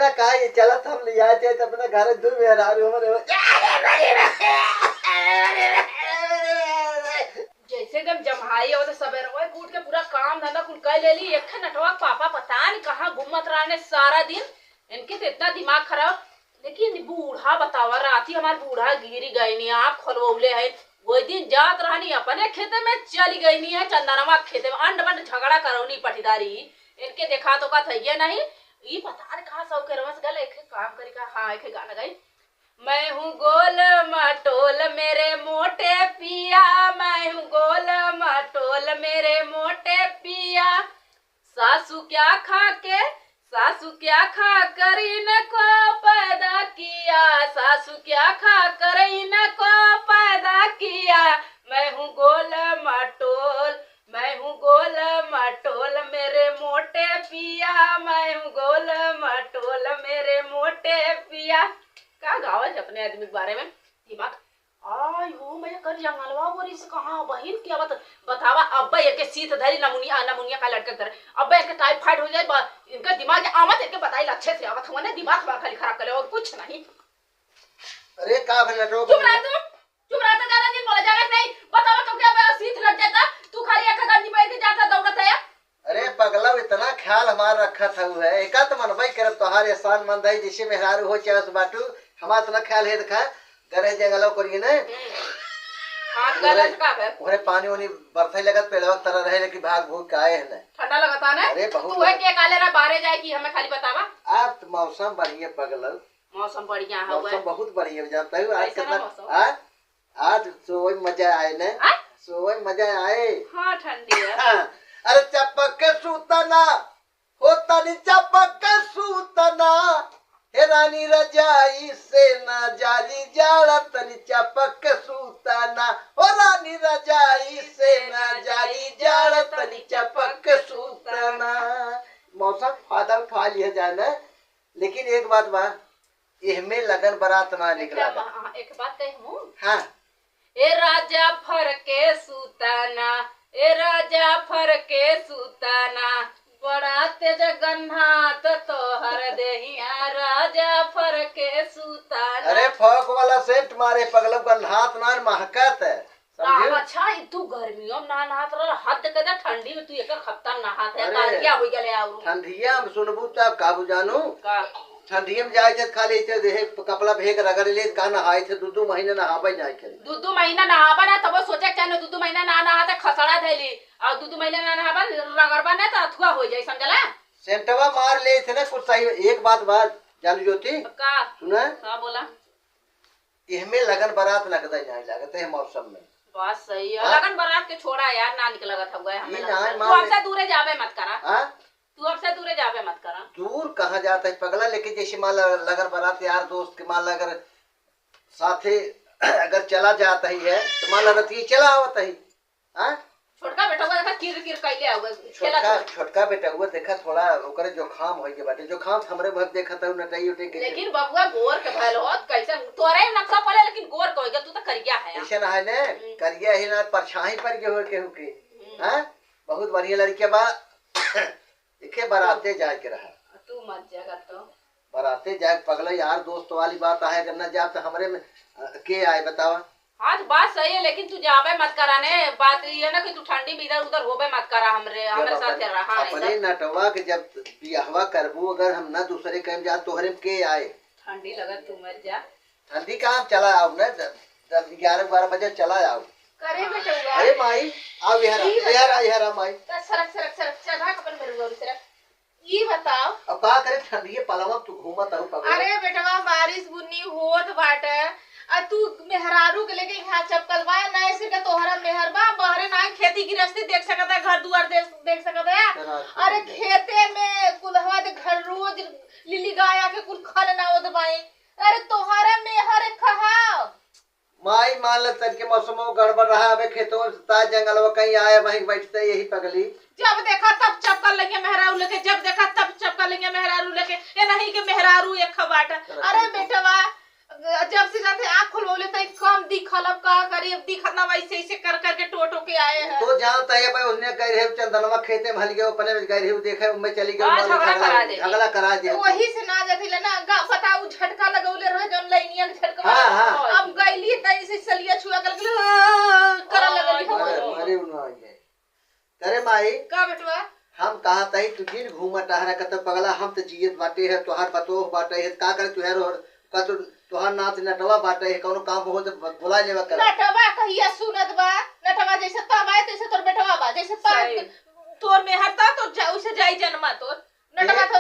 ना का ये चला हम ले आए थे अपने घर दूर में हरारू हमरे जैसे एकदम जमहाई हो तो सबेरे ओए कूट के पूरा काम धंधा कुल कर ले ली। एक नटवा पापा पता नहीं कहाँ घूमत रहने सारा दिन। इनके तो इतना दिमाग खराब। लेकिन बूढ़ा बतावा राती हमार बूढ़ा गिरी गई नहीं आँख खोलवले है। वो दिन जात रहनी अपने खेते में चली गई नहीं है चंदनवा खेते में अंड बंड झगड़ा करौनी पटीदारी। इनके देखा तो का थैये नहीं ये पता नहीं कहाँ सब के रमस गल एक काम करी का। हाँ एक गाना गई मैं हूँ गोल मटोल मेरे मोटे पिया मैं हूँ गोल मटोल मेरे मोटे पिया सासू क्या खा कर इनको पैदा किया सासू क्या खा कर इनको पैदा किया मैं हूँ गोल मटोल मेरे मोटे पिया मैं हूँ गोल मटोल मेरे मोटे पिया। का गावत अपने आदमी के बारे में दिमाग आई हो मैं कर जंगलवा बोरी से कहां बहिन क्या बतावा। अब्बा ये के सीत धरी नमुनिया का लड़का कर अब्बा इनके टाइफाइड हो जाए इनका दिमाग आमत इनके बताई अच्छे से आवत हुआ ने दिमाग हमारा खाली खराब करे और कुछ नहीं। अरे का भला रोक चुप रह तो ज्यादा दिन बोला जाना नहीं बतावा तो क्या सीत लग जाता तू खाली एक गंजी बैठ के जाता दौड़त है। अरे पगला इतना ख्याल हमारा रखा था है एका तो मनवाई कर तोहार एहसान मंद है जैसे मेहरारू हो चाहे उस बाटू हमारा इतना ख्याल है देखा गरे जंगलों करिए ना हां गलत का है ओरे पानी ओनी बरसाई लगत पहले वक्त तरह रहे लेकिन भाग भूग के आए हैं ना ठंडा लगता ना। अरे बहुत तू है के काले रा बारे जाए कि हमें खाली बतावा। आप तो मौसम बढ़िया पगला मौसम बढ़िया है मौसम बहुत बढ़िया जानता हूँ आज कितना आज सोई मजा आए ना सोई मजा आए। हाँ ठंडी है। अरे चपक के सूतना होता नहीं चपक के सूतना हे रानी रजाई से ना जाली जाड़ा तनी चपक के सूतना हो रानी रजाई से ना जाली जाड़ा तनी चपक के सूतना। मौसम फायदा उठा लिया जाए ना लेकिन एक बात बा इसमें लगन बारात ना निकला। एक बात कहूँ हाँ ए राजा फर के सूताना ए राजा फर के सूताना बड़ा तेज गन्हा तोहर देहिया राजा फर के सूताना। अरे फौक वाला सेंट मारे पगलब गन्हात ना महकत है समझियो। अच्छा तू गर्मियों में ना नहात रह हद कदा ठंडी में तू एक खत्ता नहात है काल क्या हो गले आउर ठंडिया में सुनबू तब काबू जानू का ठंडिया में जाए थे खाली इते देह कपड़ा भेग रगड़ ले का नहाए थे 2 महीने नहाबे नहीं करे 2 महीना नहाबा ना तब सोचे चाहे 2 महीना ना नहाते खसड़ा थैली और 2 महीना ना नहाबा रगड़बा ना तो अथुआ हो जाए समझला। सेंटवा मार ले थे ना कुछ सही एक बात जानू ज्योति का सुना हां बोला इसमें लगन बारात लगता नहीं लागत है मौसम में बात सही है। लगन बारात के छोड़ा यार ना निकलत हुआ है हमें तू हमसे दूर जावे मत करा। हां तू हमसे दूर जावे मत करा। दूर कहाँ जाता है पगला लेकिन जैसे मान लगन बारात यार दोस्त के मान अगर साथे अगर चला जाता ही है तो मान रती चला आवत है। हां छोटका बेटा देखा किर किर कैले आवे छोटका बेटा हुआ देखा थोड़ा ओकरे जोखाम होई के बाटे जोखाम हमरे भग देखा था नटाई उठे के लेकिन बबुआ गोर के भल होत कैसे तोरे नक्शा पले लेकिन गोर कहेगा तू तो करिया है ऐसे ना है ने करिया ही ना परछाई पर के हो के हुके। हां बहुत बढ़िया लड़की बा देखे बाराते जाए के रहा तू मत जागा तो बाराते जाए पगला यार दोस्त वाली बात है अगर ना जाए तो हमरे में के आए बतावा। हाँ बात सही है लेकिन तू जावे मत करा ने बात ये है ना कि तू ठंडी में इधर उधर होबे मत करा हमरे साथ रहा अपने नटवा के जब बियाहवा करबू अगर हम ना दूसरे कहीं जा तोहरे में के आए ठंडी लगत तू मत जा ठंडी काम चला आओ ना 10-11-12 बजे चला आओ करे बेटा। अरे माई आओ यार माई सरक चढ़ा कपन भरुआ सरक ये बताओ अब का करे ठंडी पलावा तू घूमत हो पगला। अरे बेटवा बारिश बुन्नी होत बाटे आ तू मेहरारू के लेके यहाँ चपकल बा ना ऐसे का तोहरा मेहरबा बहरे ना खेती गृहस्थी देख सकता है घर दुआर देख सकता है। अरे खेते में कुलहवा दे घर रोज लिली गाया के कुल खल ना होत बाई अरे तोहरा मेहर खहाओ माई मान ल तन के मौसम गड़बड़ रहा अबे खेतों में ताज जंगल में कहीं आए वहीं बैठते यही पगली जब देखा तब चपकल लेके मेहरारू लेके जब देखा तब चपकल लेके मेहरारू लेके ये नहीं कि मेहरारू एक खबाट। अरे बेटवा जब से जाते आँख खोलवले तो कम दिखल, अब का करी, अब दिखत ना वैसे ऐसे कर करके टो के आए हैं। तो जानता है भाई उसने गए रहे चंदनवा खेते में हल गए अपने में गए रहे देखे मैं चली गई हाँ, झगड़ा करा दे। तो वही से ना जाती ले ना बताऊ झटका लगौले रहे जौन लाइनिया के झटका। हाँ। अब गईली त ऐसे सलिया छुआ कर लगली अरे उन्होंने करे माई का बेटवा हम कहा तही तू जिन घूमा टहरा कत पगला हम तो जियत बाटे है तोहार पतोह बाटे है का कर तुहर और का तो तोहार नाच नटवा बाटे है कोनो काम हो तो बुला लेवा कर नटवा कहिया सुनत बा, नटवा जैसे तब आए तैसे तोर बेटवा बा, जैसे तोर में हरता तो उसे जाई जन्मा तोर नटवा तो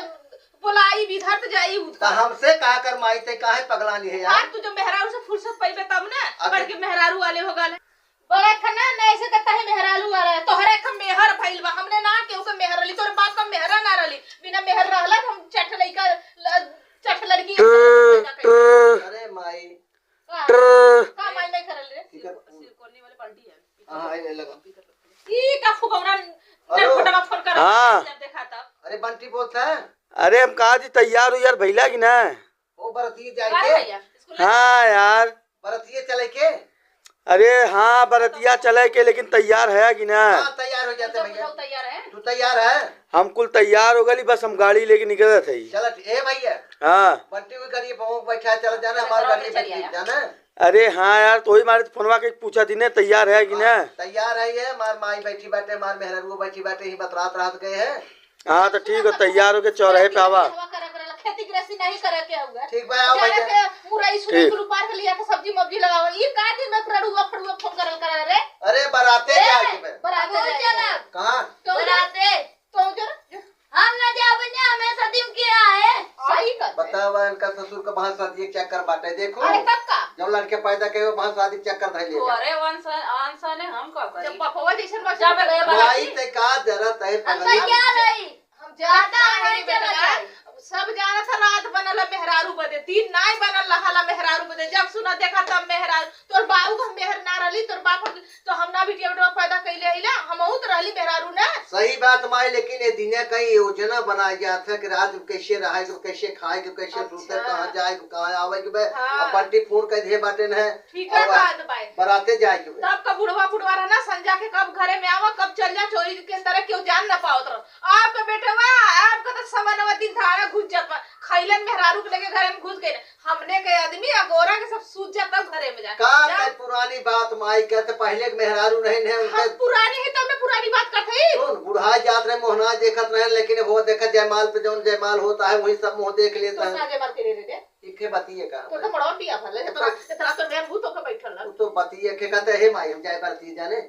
बुलाई विधर तो जाई तो हमसे कहा कर माई ते काहे पगलानी है यार। तू जो मेहरारू से फुर्सत पाइबे तब ना पर के मेहरारू वाले हो गले बड़ा खना न ऐसे कहता है मेहरारू वाला है तोहरे का मेहर भइल बा, हमने ना केहू के मेहर रली, तोर बाप का मेहरा ना रली, बिना मेहर रहला हम चट लइका चट लड़की अरे माई का माई नहीं करल रे सिरकोनी वाले पलटी है। हां ये लगा ई का फुगौरा ने फोटवा फोन कर जब देखा तब। अरे बंटी बोलता है अरे हम कहा जी तैयार हो यार भैला की ना ओ बरतिए जाए का के भैया स्कूल हाँ यार बरतिए चले के अरे हाँ बरतिया चले के लेकिन तैयार है कि ना हां तैयार हो जाते भैया तैयार है। तू तैयार है हम कुल तैयार हो गई बस हम गाड़ी लेके निकल थे। चल ए भैया हाँ बंटी को करिए बहु बैठा चल जाना हमारे गाड़ी में जाना। अरे हाँ यार तो ही मारे फोनवा के पूछा थी ने तैयार है कि ना। तैयार है ये मार माई बैठी बाटे मार मेहररू बैठी बाटे ही बतरात रात गए हैं। हाँ तो ठीक है तैयार हो के चौराहे पे आवा। खेती गृहस्थी नहीं करे के होगा ठीक बा आओ भैया मुरई सुनी कुल पार के लिया के सब्जी मब्जी लगाओ ये का दिन में फड़ुआ फोन करल करे रे अरे बराते जाए के बराते चला कहां तो बराते तो जरा हम ना जावने हमेशा दिन के आए सही कर बतावा इनका ससुर का वहां शादी एक चक्कर बाटे देखो अरे कब का जब लड़के पैदा करे वहां शादी चक्कर धर ले अरे आंसा ने हम का करी जब पपवा जैसे जब गए भाई ते का जरूरत है अंदर क्या रही हम जाता है बेटा सब जाना था रात बनल मेहरारू बदे दिन नाई बनल रहला मेहरारू बदे जब सुना देखा तब मेहरारू तोर बाबू का मेहर ना रहली तोर बाप तो हम ना बिटिया बेटा पैदा कइले हिला हमहू तो रहली मेहरारू ना। सही बात माई लेकिन ये दिने कहीं योजना बनाया गया था कि रात कैसे रहे को कैसे खाए को कैसे सूते कहां जाए को कहां आवे के अब बंटी फोन कर दे बाटे न ठीक है बात भाई बराते जाए के तब का बुढ़वा रहना संजा के कब घरे में आवा कब चल जा चोरी के तरह क्यों जान ना पाओ तो आपका बेटवा आपका तो समनवा दिन थारा घुस जात खैलन मेहरारू के लेके घरे में घुस गए हमने के आदमी अगोरा के सब सूझ जाता घरे में का पुरानी बात माई कहते पहले के मेहरारू नहीं है उनके पुरानी है तब पुरानी बात करते ही सुन बुढ़ा जात रहे मोहना देखत रहे लेकिन वो देखत जयमाल पे जौन जयमाल होता है वही सब मुंह देख लेता है। जयमाल के रे इके बतिए का तो मड़वा पिया भले इतना तो मैं भूत होकर बैठल ना तो बतिए के कहते हे माई हम जाए बरती जाने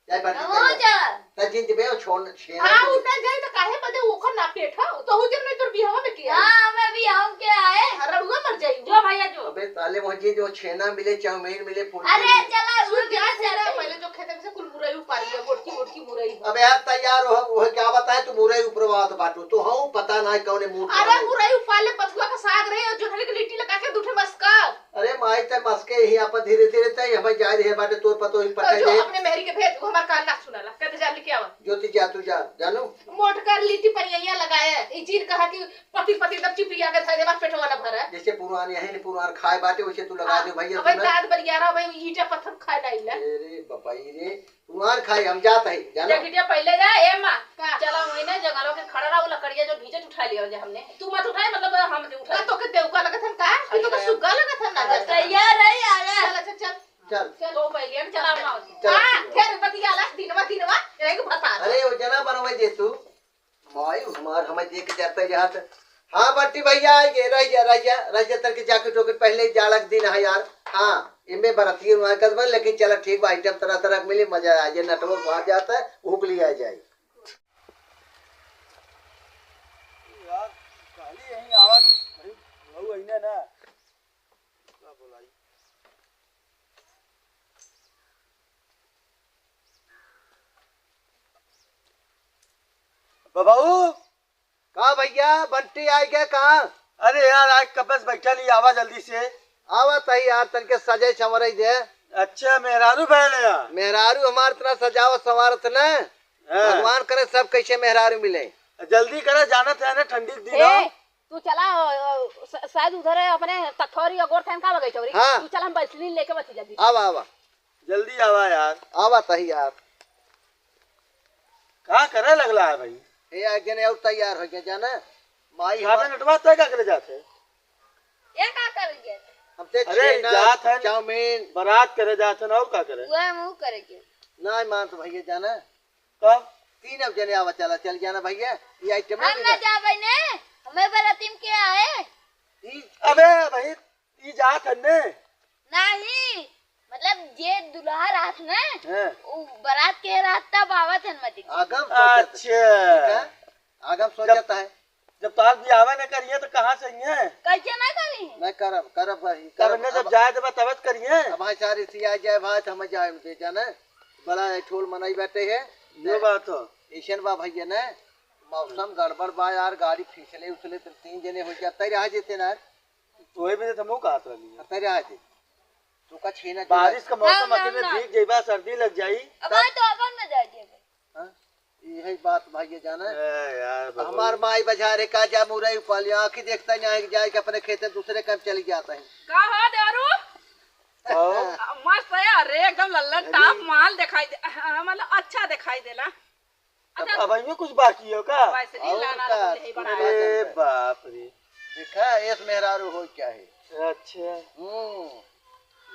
जाए बरती हो जा त जिंद में छोड़ छेना हां उठा जाए तो काहे बदे ओखर ना पेठा तो हो जब नहीं तोर बियाह में किया हां मैं बियाह के आए रड़ुआ मर जाई जो भैया जो अबे साले मुझे जो छेना मिले चाउमीन मिले फूल अरे चला सुन जा तेरा पहले जो खेते में से कुल मुरई उपाड़ी है मोटकी मुरई। अबे यार तैयार हो वो क्या बताए तू मुरई ऊपरवात बाटू तो हूं पता ना कौने मुंह अरे मुरई उपाले बथुआ का साग रहे और जोहरे की लिट्टी लगा के दूठे मस्का अरे माई ते मस्के ही आप धीरे धीरे तय हम जाए रहे बाटे तोर पतो ही पटे जो अपने मेहरी के भेज वो हमार कान ना सुनाला कहते जा लेके आवा ज्योति जा तू जा जानू मोट कर लिट्टी परिया लगाया ई चीज कहा कि पति दब चिपरिया के थारे बात पेटवा ना भरा जैसे पुरानी है पुरान खाए बाटे वैसे तू लगा दे भैया भाई दाद बरियारा भाई ईटा पत्थर खाए लाइला अरे बपाई रे पुरान खाए हम जात है जानो जगिटिया पहले जा ए मां चला वही ना जंगलों के खड़ा रहा लकड़िया जो भीजत उठा लिया जे हमने तू मत उठाए मतलब हम उठा तो के देवका लगत हन का तो के सुग्गा लगत हन ना तैयार है आ चल तो पहले हम चला मां हां फिर बतियाला दिनवा एक बता अरे योजना बनवाई दे तू माई हमार हमें देख जाते जहां हाँ बंटी भैया आएंगे रह जा तर के जाके टोके पहले जालक दिन है यार। हाँ इनमें बरतिए वहाँ कदम लेकिन चलो ठीक बा आइटम तरह तरह के मिले मजा आ जाए नेटवर्क बाहर जाता है भूख लिया जाए बाबू कहा भैया बंटी आ गया कहाँ? अरे यार आज कपस बैठा नहीं आवा जल्दी से आवा तही यार तन के सजे संवरे दे। अच्छा मेहरारू बहन यार मेहरारू हमार तरह सजावत संवारत न भगवान करे सब कैसे मेहरारू मिले जल्दी करे जाना था ना ठंडी दिन तू चला शायद उधर है अपने तथौरी और गोरथैन का बगै चौरी हाँ। तू चल हम बैसलीन लेके बची जल्दी आवा आवा जल्दी आवा यार। आवा तही यार कहाँ करे लगला है भाई? ए आगे ने और तैयार हो गया जाना माई यहाँ पे हमार नटवा तय का करे जाते? ये का कर गए हमसे अरे छेना जात है चाउमीन बारात करे जाते ना और का करे? वह मुंह करेगे नहीं मान तो भैया जाना कब? 3 अब जने आवा चल जाना भैया ये आइटम हम ना जावे ने हमें बरातीम के आए अबे भाई ई जात है ने नहीं मतलब जे दुल्हा रात ने हैं? उ बारात के रात तब आवत है मती आगम सोचत अच्छा आगम सोचत है जब तार भी आवे न करिए तो कहाँ से है? कैसे ना करी मैं करब भाई करने जब जाए तो तबत करिए। अब भाई सारी सी आ जाए भाई तो हम जाए दे जाना बड़ा ठोल मनाई बैठे है ये बात हो। ईशन बा भैया ने मौसम गड़बड़ बा यार गाड़ी फिसले उछले तो 3 जने हो जाते रह जेते ना तोए भी तो मुँह कहा रही अते रह जे तू का छेना बारिश का मौसम ना, अकेले ना। भीग जाइबा सर्दी लग जाई। अब आई तो अपन में जाए हां यही बात भैया जाना यार बाबा। हमार माई बाजारे का जा मुरई पालिया आंखी देखता नहीं जाए कि अपने खेते दूसरे काम चली जाता है का हो देवरू आओ। मस्त है अरे एकदम लल्लन टाप माल दिखाई दे मतलब अच्छा दिखाई देला अब अभी कुछ बाकी हो का? वैसे नहीं और लाना का? नहीं बना अरे बाप रे। देखा एक मेहरारू हो क्या है अच्छा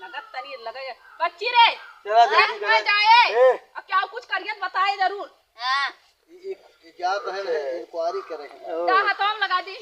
लगत तनी लगे बच्ची रे चला जल्दी मैं करें। जाए ए, अब क्या कुछ करिए तो बताए जरूर हां जा तो है इंक्वायरी करे ओ, का हाथों लगा दी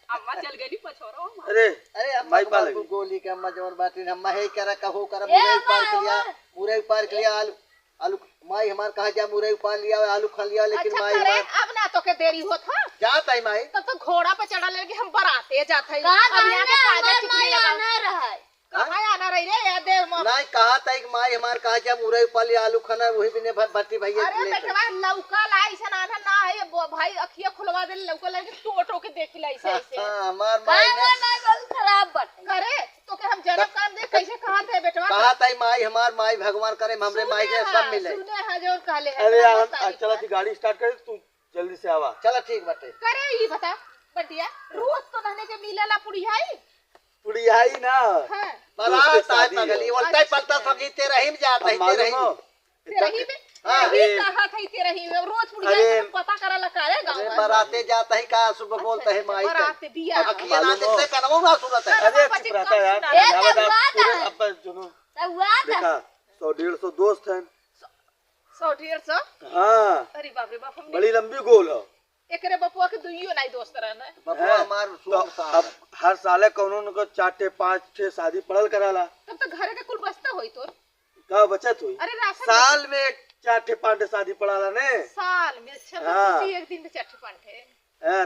अम्मा चल गई पछोरो अरे अरे अब माई पा बाबू लगी। गोली का मजोर बाटी हम हे करा कहो करा ए, मुरई पार अम्मा, लिया अम्मा। मुरई पार लिया आलू आलू माई हमार कहा जा मुरई पार लिया आलू खा लिया लेकिन अच्छा माई करे हमार अब ना तो के देरी होत हा जात है माई तब तो घोड़ा पे चढ़ा लेके हम बराते जात है कहां अब यहाँ के ताजा चिकनी लगा आना रहा है कहाँ आना रही रे या देर में नहीं कहा था कि माई हमार कहा जा मुरई पार लिया आलू खाना वही भी ने भट्टी भैया अरे ले बेटवा लौका लाई सन आना ना है भाई अखिया खुलवा दे लौका लेके टोटो के देख लाई से ऐसे हमार माई ने ना बहुत खराब बट करे तो के हम जन्म काम दे कैसे कहा थे बेटवा कहा था माई हमार माई भगवान करे हमरे माई के सब मिले सुने है जो कहले है अरे यार बहुत तारीफ चला है। थी गाड़ी स्टार्ट कर तू जल्दी से आवा। चलो ठीक बाटे करे ये बता बटिया रोज तो रहने के मिलेला पुड़िया ही पुड़ी आई ना हां बारात आए शादी है। पगली बोलते पलता सब्जी तेरा ही में जाता है अब मालूम तेरा हो ही तेरा ही में हाँ, यही अरे। कहा था तेरा ही में रोज पुड़िया अरे। ही पता करा लगा रे गांव अरे में बराते जाता है का सुबह बोलते है माई बरात बिया अखियां ना मालूम हो। देखते कनवो ना सुनत है अरे चुप रहता यार। ए, यहाँ बता, बात पूरे है। अपन सुनो तब हुआ था देखा 100-150 दोस्त हैं। 100-150 हाँ अरे बाप रे बाप हमने बड़ी लंबी गोल हो। एकरे बपुआ के दुइयो नहीं दोस्त रहना बबुआ हमार तो सुन साहब अब हर साले कौनो न को 4-5 शादी पड़ल कराला तब तो घर के कुल बस्ता होई तो का बचत हुई। अरे राशन साल में 4-5 शादी पड़ाला ने। साल में हाँ। 6 एक दिन में चट्टी पंठे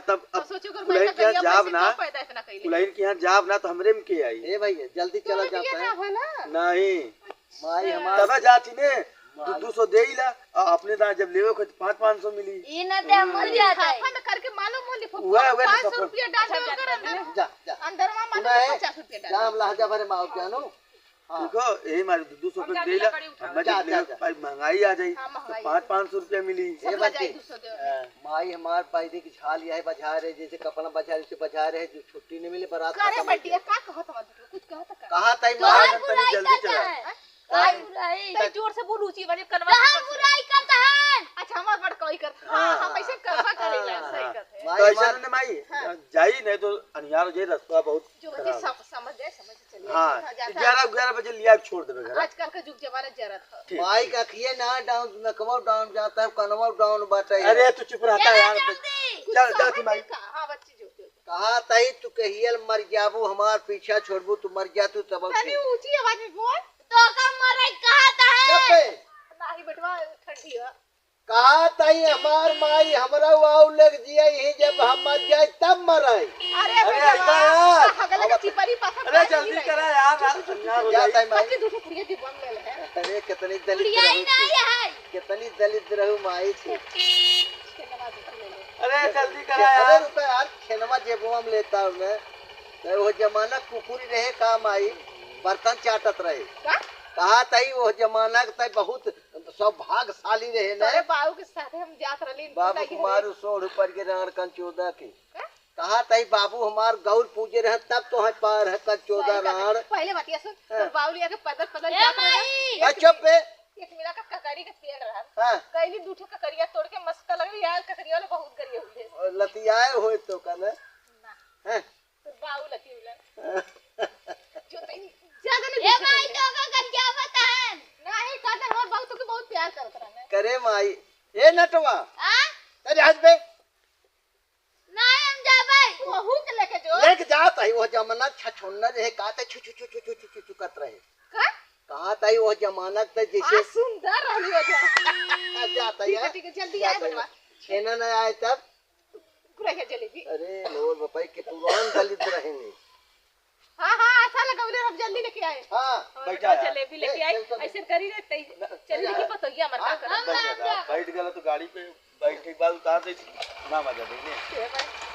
तब तो अब सोचो कर कुलैन के यहाँ जाब ना पैदा इतना कइले कुलैन के यहाँ जाब ना तो हमरे में के आई ए भैया जल्दी चला तो जाता ये है ना भला नहीं माई हमार तब जाती ने 200 दे ही ला और अपने दांत जब लेवे को 500 मिली। ये न दे मर जाता है खाफा में करके मालूम होली हुआ हुआ नहीं 500 सफर। रुपया डाल दो कर जा जा अंदर में सुना मालूम है 50 रुपया डाल जाम लहजा भरे माओ जानो हां देखो यही मारे 200 हम रुपये जाके दे ला लकड़ी उठाओ। मैं जा, जब जा, ले जा। भाई महंगाई आ जाई हाँ, महंगाई तो 500 रुपया मिली। ए सब बच्चे जाए 200 दे माई हमार पैदी की छाल यह बजा रहे जैसे कपड़ा बजा रहे बजा रहे जो छुट्टी नहीं मिले बारात करे खत्म हो बटिया का कहत मत कुछ कहत का कहा था तो माई हम तनी बुराई जल्दी करता चला। है काय बुराई तै जोर से बोल ऊंची बने कनवा कहां बुराई करता है अच्छा हमार बड़ कोई कर हां हम ऐसे करवा करेला सही कहते हैं माई तो ऐसा हमार ने माई जाई नहीं तो अनियार हो जाए रास्ता बहुत जो बच्चे खराब है। समझ दे समझ से चलिए हाँ जाता 11 बजे लिया छोड़ देवे घर। आजकल के युग जमाना जरूरत है ठीक। माई का खिए ना डाउन नकवा डाउन जाता है कनवा डाउन बाटे अरे तू चुप रहता है यार। जल्दी चल चल माई हां बच्ची जो कहा तही तू कहियल मर जाबू हमार पीछा छोड़बू तू मर जा तू तब तनी ऊंची आवाज में बोल तो कम मरे कहता है नाही बेटवा ठंडी है कहा तही हमार माई हमरा वाउ लग जिया यही जब हम मर जाए तब मरे अरे अरे बेटवा ऐसा यार। हगले के चिपरी पासा अरे जल्दी करा यार अनियार हो जाता जाए। है माई बच्ची दूसरी पुड़िया की बन ले है अरे कितनी दलित बुढ़िया ही रहू नहीं है कितनी दलित रहू माई थी इसके नमाज ले ले अरे जल्दी करा अरे यार। रुपए यार खेनमा जेबुआ में लेता हूँ मैं तो वो जमाना कुकुरी रहे काम आई बर्तन चाटत रहे का कहा तही वो जमाना के तय बहुत सौभाग्यशाली रहे तोरे ना बाबू के साथ हम जात रहली बाबू कुमार 100 रुपये के राण कंचोदा के कहा तई बाबू हमार गौर पूजे रहे तब तो है पार है का 14 राण। पहले बतिया सुन हाँ। तो बाउलिया के पदर पदर ए जात माई! रहा। चुप बे। एक मिला का ककरी के पेड़ रहा हाँ कैली दूठे ककरिया तोड़ के मस्का लग यार ककरिया वाले बहुत गरिया हुए लतियाए होए तो कने ना हैं तो बाऊ लती उला जो तई ज्यादा नहीं ए माई तो का कर क्या बतान नहीं कहते और बाऊ तो के बहुत प्यार करत रहने करे माई ए नटवा आ तेरे हाथ पे नहीं हम जाबै वहू के लेके जो लेके जात है वो जमाना छछोन्ना रहे काते छु छु छु छु छु छु छु करत रहे का कहा तई वो जमाना ते आ जैसे सुंदर रहली हो जा जाता है ठीक है जल्दी आए बनवा छेना न आए तब पूरा है जलेबी अरे लोर बपाई के पुरान दलित रहेंगे। हां हां अच्छा लगा बोले हम जल्दी लेके आए हाँ बैठा है। जलेबी लेके आई ऐसे करी रे तई चल की पतोहिया मर का कर बैठ गया तो गाड़ी पे बैठ के बाद उतार दे ना मजा देने।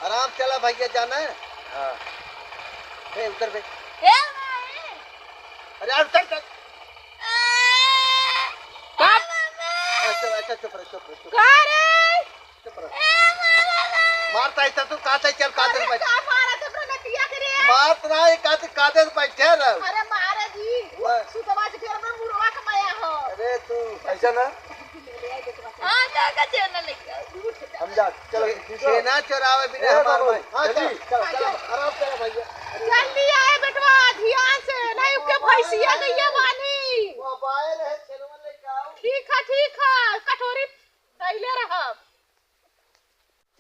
आराम चला भैया जाना है। हाँ ए उतर बे। ए माई अरे यार उतर चल। अच्छा अच्छा चुप रह चुप रह का रे चुप रह। मारता है तू काते चल काते बैठ का मारा तो प्रणतिया करे मारत ना है काते बैठे रह। अरे मारा जी सुतवा से फिर अपना मुरवा कमाया हो अरे तू ऐसा ना हां तो का चैनल लेके हम जा चलो सेना चोरावे बिना हमार भाई। हां चल जल्दी। चल चल आराम से भैया। जल्दी आए बेटवा ध्यान से नहीं उसके भैंसिया गईया बानी मोबाइल है चलवा लेके आओ। ठीक है कटोरी दैले रह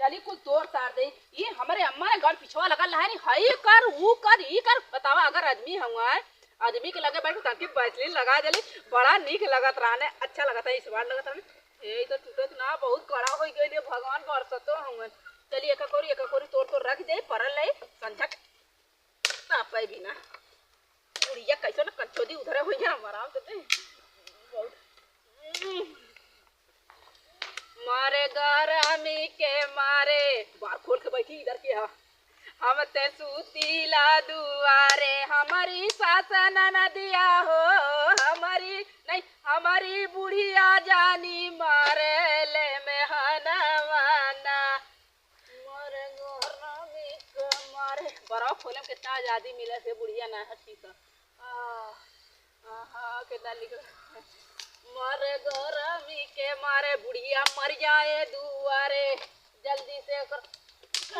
चली कुल तोड़ तार दे ये हमारे अम्मा ने घर पिछवा लगल है हई कर ऊ कर ई कर बतावा अगर आदमी हुआ आदमी के लगे बैठ ताकि बैसलीन लगा देली बड़ा नीक लगत रहने अच्छा लगत है इस बार लगत रहने ए तो टूटत ना बहुत कड़ा हो गइल भगवान बरसतो हुआ चली एक कोरी तोड़ तोड़ रख दे परल ले संझा ना पाई बिना बुढ़िया कैसे ना कंचोदी उधर हो गया आराम से मारे गरमी के मारे बार खोल के बैठी इधर के हा हम ते सुतीला दुआरे हमारी सास नदिया हो हमारी बुढ़िया जानी मारे ले में हनवाना मारे गरमी के मारे बड़ा खोले कितना आजादी मिले से बुढ़िया ना ठीक है आहा कितना लिख मारे गरमी के मारे बुढ़िया मर जाए दुआरे जल्दी से कर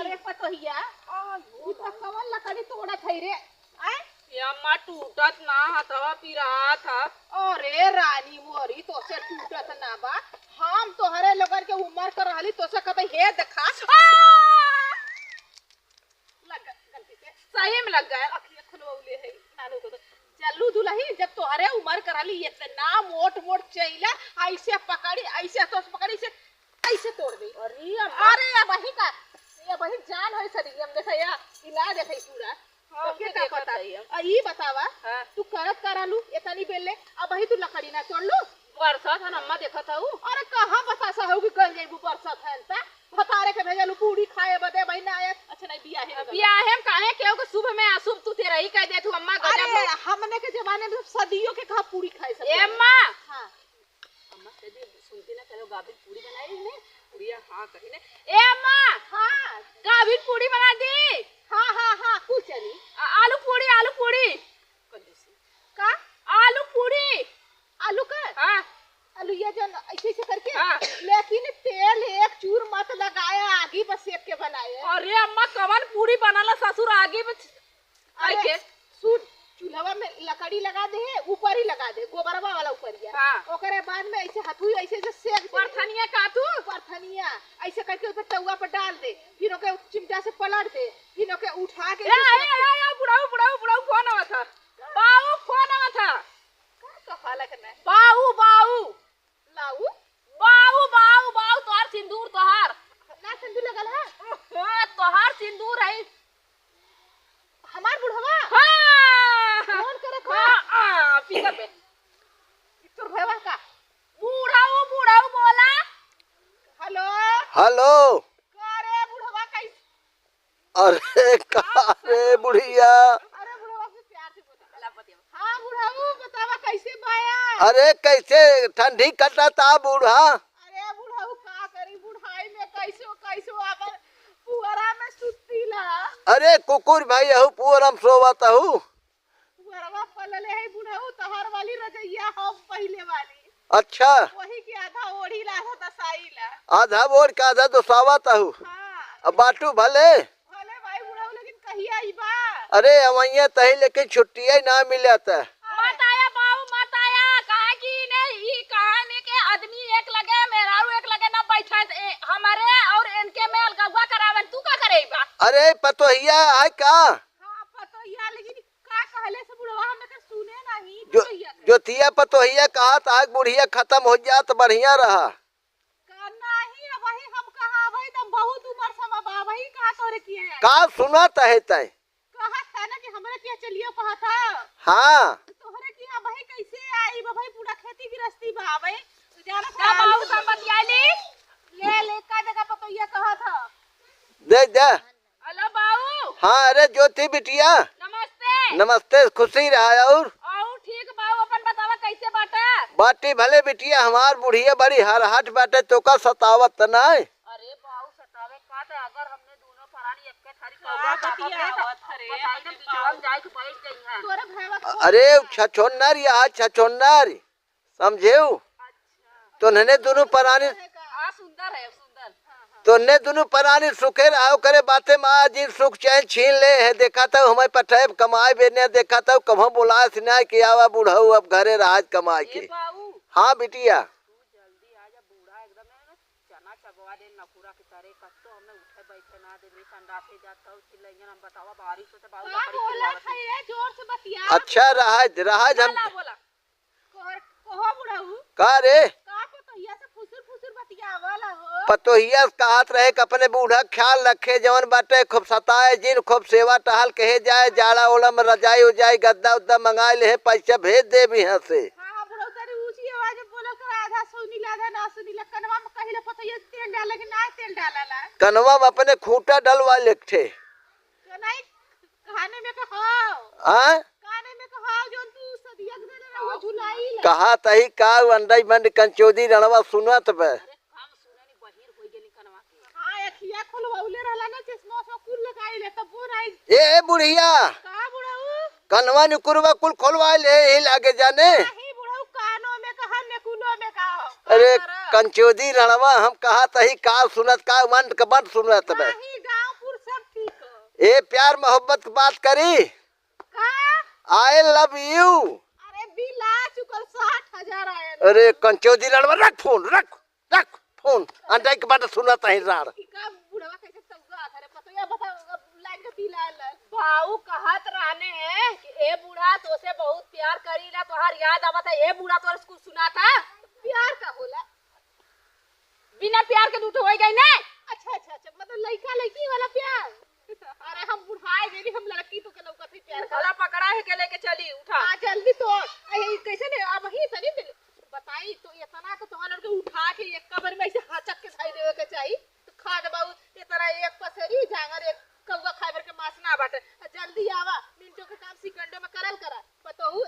अरे पतोहिया ई तो कवन लकड़ी तोड़ा थई रे आए यम्मा टूटत ना हथवा पिरा था अरे रानी मोरी तो से टूटत ना बा हम तोहरे लोगन के उम्र कर रहली तो से कहते हे देखा लग गलती से सही में लग गया अखियां खुलवले है नानू को चलू दुलही जब तोहरे उम्र कर रहली इतना मोट मोट चैला ऐसे पकड़ी ऐसे तो पकड़ी से ऐसे तोड़ दी अरे अरे ये वही का ये वही जान है सरी हम देखा या इलाज है पूरा हाँ, के हमके का देखत पता हई हम। ई बतावा हाँ। तू करत करालू इतनी बेले अब वही तू लकड़ी ना तोड़ लू बरसात है अम्मा देखा था अरे कहां बतासा होगी कल जेबू बरसात है ता भतारे के भेजलू पूरी खाए बदे बहिना आए अच्छा नहीं बिया है बिया हम काहे केहू के शुभ में अशुभ तू तेरा ही कह दे तू अम्मा गजब अरे हमने के जमाने में सदियों के कहा पूरी खाए सब ए अम्मा हां अम्मा कभी सुनती ना करो गाभिन पूरी बनाई ने पूरी हां कही ने ए अम्मा हां गाभिन पूरी बना दी हां कुछ चली आलू पूरी कंजूसी का आलू पूरी आलू का हाँ आलू ये जन ऐसे करके हाँ। लेकिन तेल एक चूर मत लगाया आगे बस सेक के बनाए अरे अम्मा कवन पूरी बनाला ससुर आगे में आई अरे के सुन चूल्हा में लकड़ी लगा दे ऊपर ही लगा दे गोबरवा वाला ऊपरिया हाँ। ओकरे बाद में ऐसे हथुई ऐसे से सेक दे परथनिया का तू परथनिया ऐसे करके ऊपर तवा पर डाल दे फिर ओके चिमटा से पलट दे फिर ओके उठा के ए बुढ़ाऊ कौन आवा था बाऊ कौन आवा था का खाला करना बाऊ लाऊ तोहार सिंदूर तोहार ना संदू लगल है तोहार सिंदूर है हमार बुढ़वा हाँ कौन करे को पीछे पे तोर भैया का बुढ़ाऊ बोला हेलो हेलो करे बुढ़वा कैसे अरे का रे बुढ़िया अरे बुढ़वा से प्यार से बोला हां बुढ़ाऊ बतावा कैसे बाया अरे कैसे ठंडी कटा था बूढ़ा अरे बुढ़ाऊ का करी बुढ़ाई में कैसे अपन पुअरा में सुती ला अरे कुकुर भाई अहू पूरम सोवत अहू। बरवा पलले है बुढ़ऊ तोहर वाली रजैया हम पहले वाली अच्छा वही के आधा ओढ़ी ला आधा दसाई ला आधा बोर का आधा दोसावत अहू। हाँ अब बाटू भले भले भाई बुढ़ऊ लेकिन कहिया आई बा अरे अवैया तही लेकिन छुट्टिया ना मिले था। मत आया बाबू मत आया कहा कि नहीं ई कहानी के आदमी एक लगे मेहरारू एक लगे ना बैठा हमारे और इनके में अलगवा करावन तू का करेगा। अरे पतोहिया है का हाँ पतोहिया लेकिन का कहले से बुढ़वा हमने के सुने नहीं जो पतोहिया के। जोतिया पतोहिया कहा था बुढ़िया खत्म हो जात बढ़िया रहा। का नहीं अब वही हम कहा भाई तब बहुत उम्र समा बा वही कहा तोरे किए हैं का सुना तय तय कहा था ना कि हमरे के चलियो कहा था हाँ तोहरे की भाई कैसे आई बा भाई पूरा खेती गृहस्थी बा भाई तू जाना का बाबू सब बतियाली ले का जगह पतोहिया कहा था दे दे। हेलो बाबू हाँ अरे ज्योति बिटिया नमस्ते नमस्ते खुशी रहा और ठीक बाबू अपन बतावा कैसे बाटा। बाटी भले बिटिया हमार बुढ़िया बड़ी हरहट बाटे तो का सतावत त नहीं। अरे बाबू सतावे का ते अगर हमने दोनों परानी एक के थारी का बतियावत हरे हम जाए के बैठ गई हैं। तोरे भैया अरे छछोन्नर या छछोन्नर समझेऊ तो नने दोनों परानी हां सुंदर है सुंदर। तो ने दोनों परानी सुखे रहो करे बातें माँ जी सुख चैन छीन ले है। देखा था हमें पठेब कमाए बेने देखा था कहाँ बुलाए सिनाए कि आवा बूढ़ऊ अब घरे राज कमाए के। बाबू हाँ बिटिया तू जल्दी आ जा बूढ़ा एकदम है चना चबवा दे नकुरा के तरह कत्तो हमें उठे बैठे ना दे रे संडा से जाता हूं चिल्लाएंगे हम बतावा बारिश होते बाबू का लकड़ी बोला चिल्लावत था ये जोर से बतिया अच्छा रहा हम बोला बोला कहो बुढ़ऊ का रे का पतोहिया से फुसुर फुसुर बतियावला हो पतोहिया कहत रहे कि अपने बूढ़ा ख्याल रखे जवन बाटे खूब सताए जिन खूब सेवा टहल कहे जाए जाड़ा ओला में रजाई उजाई गद्दा उद्दा मंगाए ले पैसा भेज दे भी यहाँ से। हां बुढ़ऊ तेरी ऊंची आवाज में बोला कर आधा सुनीला आधा ना सुनीला कनवा में कहिले पतोहिया से तेल डाले कि ना तेल डालला कनवा में अपने खूंटा डलवा लेखे तो नहीं खाने में कहो हाँ खाने में कहो जो तू सदिया के देले वो झुलाई ले कहा तही का अंडई मंड कंचोदी रणवा सुनत बे। हम सुननी बहिर होई गेली कनवा के। हां अखिया खुलवाउले रहला ना चश्मा से कुल लगाई ले तब वो नहीं ए बुढ़िया का बुढ़ऊ कनवा निकुरवा कुल खोलवा ले ही लागे जाने। नहीं बुढ़ऊ कानों में कहा नेकुलो में कहो अरे कंचोदी रणवा हम कहा तही का सुनत का मन का बंद सुनत बे। नहीं गांवपुर सब ठीक हो ए प्यार मोहब्बत की बात करी का आई लव यू। अरे बिला चुकल 60,000 आए अरे कंचोदी रणवा रख फोन अंडई के बात सुनत ही रार। का बुढ़वा कैसे तौगा था रे पतोया बता लाइन के बिला ले बाऊ कहत रहने हैं कि ए बूढ़ा तो से बहुत प्यार करीला तोहार याद आवत है ए बूढ़ा तोर कुछ सुना था प्यार का होला बिना प्यार के दूठ हो गई ने। अच्छा मतलब लड़का लड़की वाला प्यार अरे हम बुढ़ाए गेली हम लड़की तो के लौकत ही प्यार कर गला पकड़ा है के लेके चली उठा। आ जल्दी तोड़ अरे कैसे ने अब ही तनी दे बताई तो इतना तो तुम्हारे लड़के उठा के एक कबर में ऐसे हाचक के खाई देवे के चाहिए तो खा दे बाबू इतना एक पसेरी जांगर एक कौवा खाइबर के मांस ना बाटे जल्दी आवा मिनटों के काम सेकंडों में करल करा बताऊ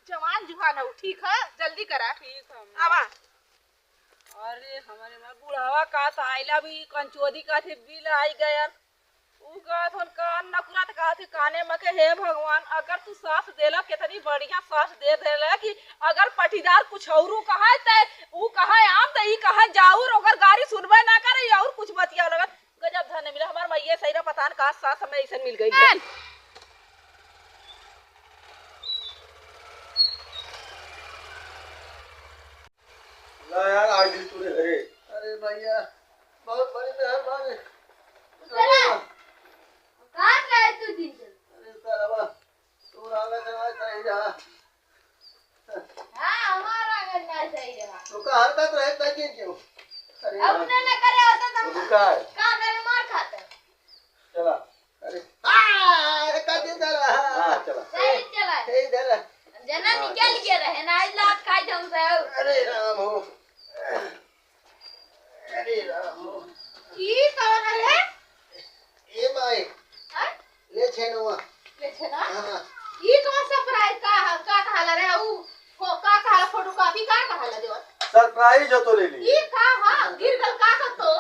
जवान जुहान हो ठीक है जल्दी करा ठीक है आवा अरे हमारे मां बुढ़ावा का आइला भी कंचोदी का थे बिल आई गया उ कहत हन कान नकुरा त कहत काने में के हे भगवान अगर तू सास देला कितनी बढ़िया सास दे देला कि अगर पटीदार कुछ औरू कहा त उ कहा आम त ई कहा जाऊर अगर गाड़ी सुनबे ना करे और कुछ बतिया लगत गजब धन मिला हमार मैया सही रा पता न का सास हमें ऐसे मिल गई है। ना यार आज भी तूने घरे अरे भैया बहुत बड़ी मेहरबानी। कहाँ गए तू दिन से? अरे साला तू आगे जवाई सही रहा हाँ हमारा आंगन ना सही रहा। तो का हरकत रहे ताकि क्यों। अरे अब उन्हें न करे होता तो वो का है कहाँ करे मार खाता। चला अरे आ का दिन रहा हां चला सही चला। ए इधर जना निकल के रहे ना आज लात खाई जाऊँ से। अरे राम हो अरे राम हो ई कौन है ए माई हां ले छेनुआ ले छे ना हां ई कौन सरप्राइज का कहला रे ऊ का कहला फोटो कॉपी का कहला देव सरप्राइज हो तो ले ली ई का हां गिर गल का तो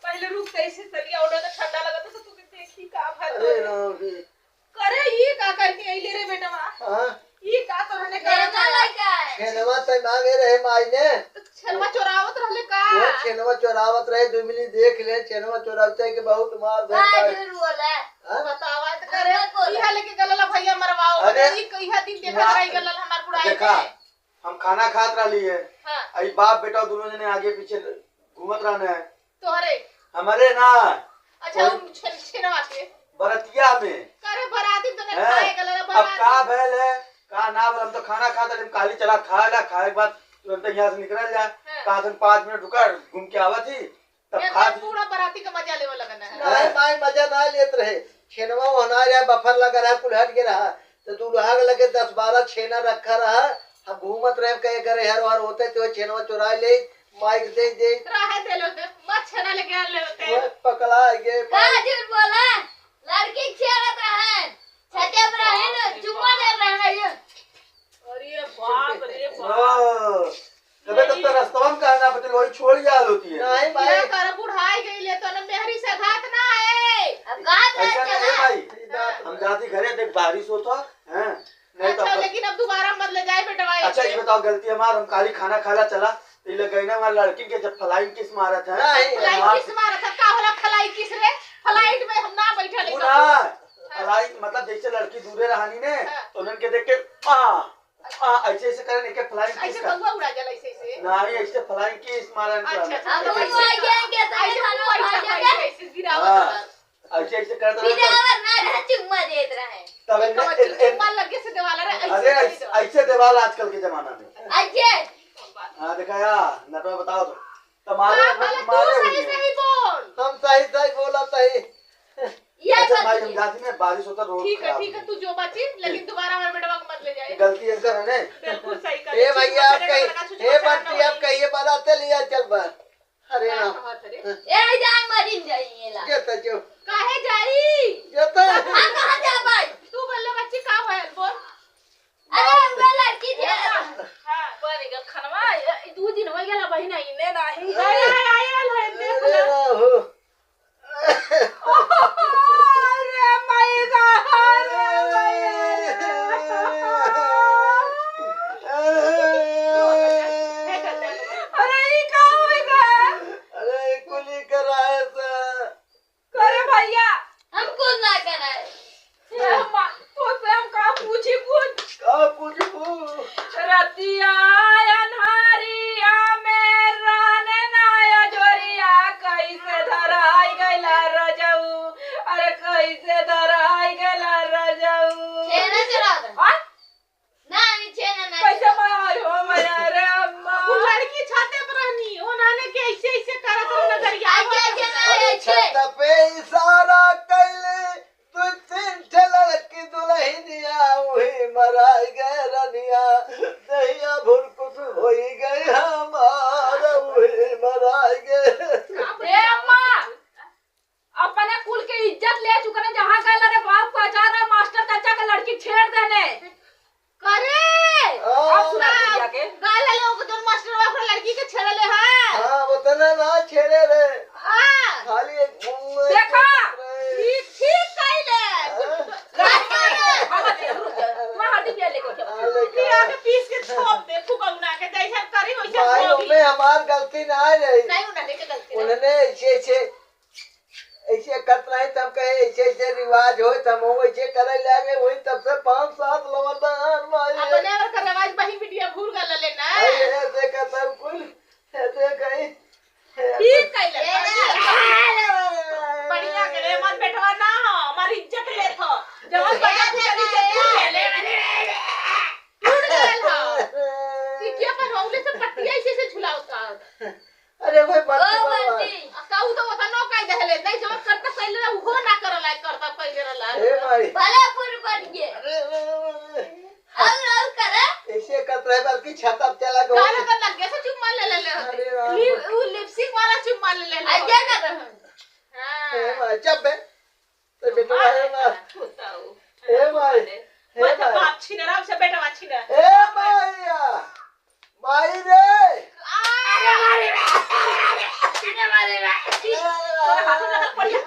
पहले रुक कैसे चली और तो ठंडा लगा तो तू के देखी का अरे राम रे। करे ये का करके आइले रे बेटवा हाँ ये का करने तेरा करे लड़का है। छेनवा तय मांगे रहे माई ने छलवा चोरावत रहले का वो छेनवा चोरावत रहे दुमिली देख ले छेनवा चोरावते के बहुत मार दे हाँ माई। झूठ बोला है। हाँ? बतावा त करे बोला। इहा लेके गलला भैया मरवाओ अरे, ई कहिया दिन देखा रही गलल हमार बुढ़ाई देखा में हम खाना खात रही है हां आई बाप बेटा दोनों जने आगे पीछे घूमत रहने हैं तोहरे हमारे ना अच्छा उन छेनवा के बरतिया में करे बराती तो ने हैं? खाए गलल अब बराती का भैल है का ना भैल हम तो खाना खाता हम काली चला खाए के बाद तुरंत यहाँ से निकल जाए हाँ। कहा 5 मिनट रुका घूम के आवा थी तब खा थी पूरा बराती का मजा लेवे लगना है नहीं माई मजा ना लेत रहे छेनवा होना रहा बफर लगा रहा कुल्हट के रहा तो दूल्हा के लगे 10-12 छेना रखा रहा हम घूमत रहे कहे करे हर हर होते तो छेनवा चुरा ले माइक दे रहे देलो मत छेना लेके आ ले होते वो पकड़ा गए हाँ झूठ बोला है। लड़की खेलत रहे छते पर रहे ना चुम्मा ले रहे हैं। अरे बाप रे बाप ओ, तबे तब तो रास्ता में कहना पड़ती वही छोड़ याद होती है नहीं क्या भाई कर बुढ़ाई गई ले तो न मेहरी से घात ना है अब गात में ऐसा नहीं है चला। भाई हम जाती घरे देख बारिश होता है नहीं तो अच्छा अपन- लेकिन अब दोबारा मत ले जाए बेटवा अच्छा ये बताओ गलती हमार हम काली खाना खाला चला तो ये गई ना हमारे लड़की के जब फ्लाइंग किस मारत है नहीं फ्लाइट किस मारा था का होला फ्लाइट किस रे फ्लाइट में हम ना बैठा ले पूरा फ्लाइंग मतलब जैसे लड़की दूरे रहानी ने हाँ। तो उन्हन के देख के ऐसे ऐसे करे नहीं के फ्लाइंग किस ऐसे का बंगवा उड़ा जला ऐसे नहीं ऐसे फ्लाइंग किस मारन अच्छा, अच्छा। अब वो आ जाएंगे तो ऐसे खाना पैसा खा पैसा जाएंगे। ऐसे गिरावत ऐसे ऐसे करता फिर रहता अगर ना रहा चुम्मा देत रहे। तब मन लगे से देवाला रे अरे ऐसे देवाल आजकल के जमाना में अजय हाँ देखा यार नटवा बताओ तो तुम्हारे तू तुम्हारे सही सही बोल हम सही बोला सही ये अच्छा भाई बात हम जाती में बारिश होता रोड ठीक खराब है तू जो बची लेकिन दोबारा हमारे बेटवा को मत ले जाए गलती इनका है ने बिल्कुल सही कर हे भैया आप कही हे बंटी आप कहिए बनाते लिया चल बस अरे राम ए जान मरिन जाइए ला। के तो जो काहे जाई जो तो हां कहां जा भाई? तू बोल बच्ची का होयल बोल अरे हमका लड़की थी। हां बनी गल खनवा 2 दिन हो गेला बहिना इने नाही आय आयल है देख अरे ले राम हो अरे माई गा अरे ई का होएगा अरे कुली कराए सा करे भैया हम कुछ ना कराए। ये अम्मा तो से हम का पूछी कुछ का पूछू रतिया अन्हारिया में राने नाया जोरिया कैसे धराई गइला रजऊ। अरे कैसे धराई गइला रजऊ। छेना चला दे। हाँ? ना नहीं छेना ना। कैसे मार हो मैया रे अम्मा। वो लड़की छाते पर रहनी उन्होंने के ऐसे ऐसे करत रह नजरिया अजय जना छत पे इशारा कैले तू 3 लड़की दुल्हनिया वही मराई गए रनिया दहिया भुरकुस होई गई हमार वही मराई गए ए अम्मा अपने कुल के इज्जत ले चुके ने जहाँ गए रे बाप को अचानक मास्टर चाचा का लड़की छेड़ देने। करे अब सुना दिया के गाल ले लोग तो मास्टर वाला लड़की के छेड़ ले है हाँ उतना ना छेड़े रे हां खाली एक मुंह देखा? ठीक कइले बाबा ते तुम्हारा हड्डी पे लेके चलो। लिया के पीस के छोप दे फुकौना के जैसा करी वैसा भाई होगी में हमार गलती ना आ रही नहीं उन्होंने के गलती नहीं। उन्होंने ऐसे करत रहे तब कहे ऐसे रिवाज हो तब वो ऐसे करे लगे वही तब से 5-7 लवंदार मारे अपने और का रिवाज बही बिटिया भूल गल ले ना अरे देखा तब कुल ऐसे कहीं ठीक कइले बढ़िया के रे मत बैठवा ना हो हमारी इज्जत ले थो जवन बड़ा चली चली ले टूट गल हो कि क्या पर होले से पट्टिया ऐसे झुलावता अरे भाई ओ बंटी बाबा बंटी काऊ तो होता नो काई दहले नहीं जो करता पहले वो ना करला करता पहले रला हे भाई भले पुर पड़ गए। अरे और करे ऐसे करत रहे बल्कि छत अब चला गया गाना कर लग गया से चुम्मा ले ले अरे राम। वो लिपस्टिक वाला चुम्मा ले ले अजय कर रहे हैं। हे हां भाई जब बे तो बेटा है ना हे भाई हे मैं तो भाई बाप छिनरा से बेटा छिना हे भैया भाई रे अरे मारे अरे मारे तो हाथ लगा पड़िया